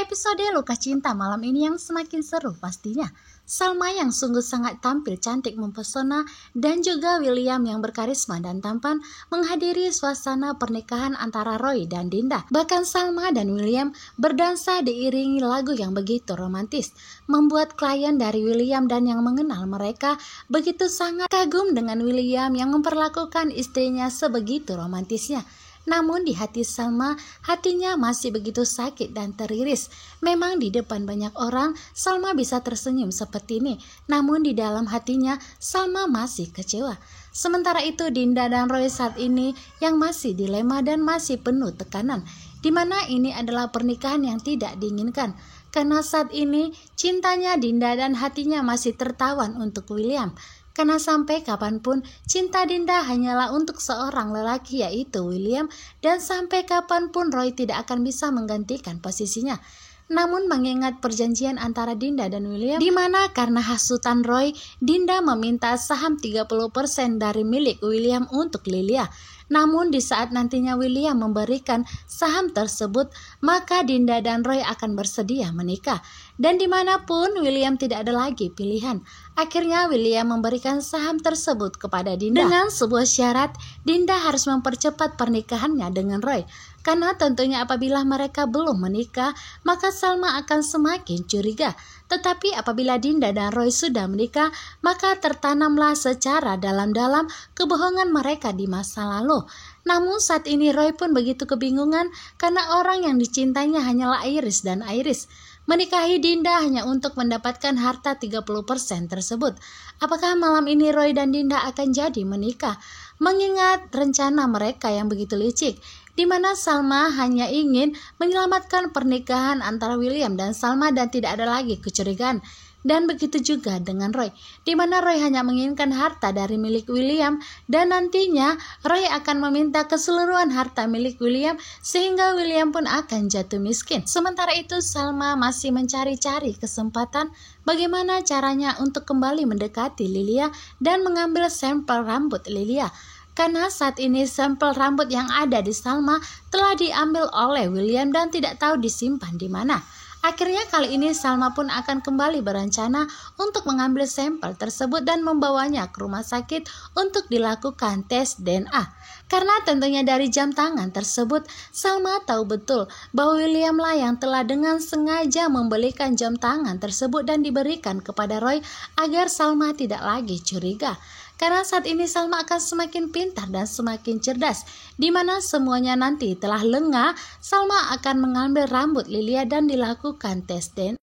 Episode Luka Cinta malam ini yang semakin seru pastinya. Salma yang sungguh sangat tampil cantik mempesona dan juga William yang berkarisma dan tampan menghadiri suasana pernikahan antara Roy dan Dinda. Bahkan Salma dan William berdansa diiringi lagu yang begitu romantis, membuat klien dari William dan yang mengenal mereka begitu sangat kagum dengan William yang memperlakukan istrinya sebegitu romantisnya. Namun di hati Salma, hatinya masih begitu sakit dan teriris. Memang di depan banyak orang, Salma bisa tersenyum seperti ini. Namun di dalam hatinya, Salma masih kecewa. Sementara itu Dinda dan Roy saat ini yang masih dilema dan masih penuh tekanan. Di mana ini adalah pernikahan yang tidak diinginkan. Karena saat ini cintanya Dinda dan hatinya masih tertawan untuk William. Karena sampai kapanpun cinta Dinda hanyalah untuk seorang lelaki yaitu William, dan sampai kapanpun Roy tidak akan bisa menggantikan posisinya. Namun mengingat perjanjian antara Dinda dan William, di mana karena hasutan Roy, Dinda meminta saham 30% dari milik William untuk Lilia. Namun di saat nantinya William memberikan saham tersebut, maka Dinda dan Roy akan bersedia menikah. Dan dimanapun William tidak ada lagi pilihan. Akhirnya William memberikan saham tersebut kepada Dinda. Dengan sebuah syarat, Dinda harus mempercepat pernikahannya dengan Roy. Karena tentunya apabila mereka belum menikah, maka Salma akan semakin curiga. Tetapi apabila Dinda dan Roy sudah menikah, maka tertanamlah secara dalam-dalam kebohongan mereka di masa lalu. Namun saat ini Roy pun begitu kebingungan karena orang yang dicintainya hanyalah Iris dan Iris. Menikahi Dinda hanya untuk mendapatkan harta 30% tersebut. Apakah malam ini Roy dan Dinda akan jadi menikah? Mengingat rencana mereka yang begitu licik, di mana Salma hanya ingin menyelamatkan pernikahan antara William dan Salma dan tidak ada lagi kecurigaan. Dan begitu juga dengan Roy, di mana Roy hanya menginginkan harta dari milik William dan nantinya Roy akan meminta keseluruhan harta milik William sehingga William pun akan jatuh miskin. Sementara itu Salma masih mencari-cari kesempatan bagaimana caranya untuk kembali mendekati Lilia dan mengambil sampel rambut Lilia. Karena saat ini sampel rambut yang ada di Salma telah diambil oleh William dan tidak tahu disimpan di mana. Akhirnya kali ini Salma pun akan kembali berencana untuk mengambil sampel tersebut dan membawanya ke rumah sakit untuk dilakukan tes DNA. Karena tentunya dari jam tangan tersebut, Salma tahu betul bahwa William lah yang telah dengan sengaja membelikan jam tangan tersebut dan diberikan kepada Roy agar Salma tidak lagi curiga. Karena saat ini Salma akan semakin pintar dan semakin cerdas, di mana semuanya nanti telah lengah, Salma akan mengambil rambut Lilia dan dilakukan tes DNA.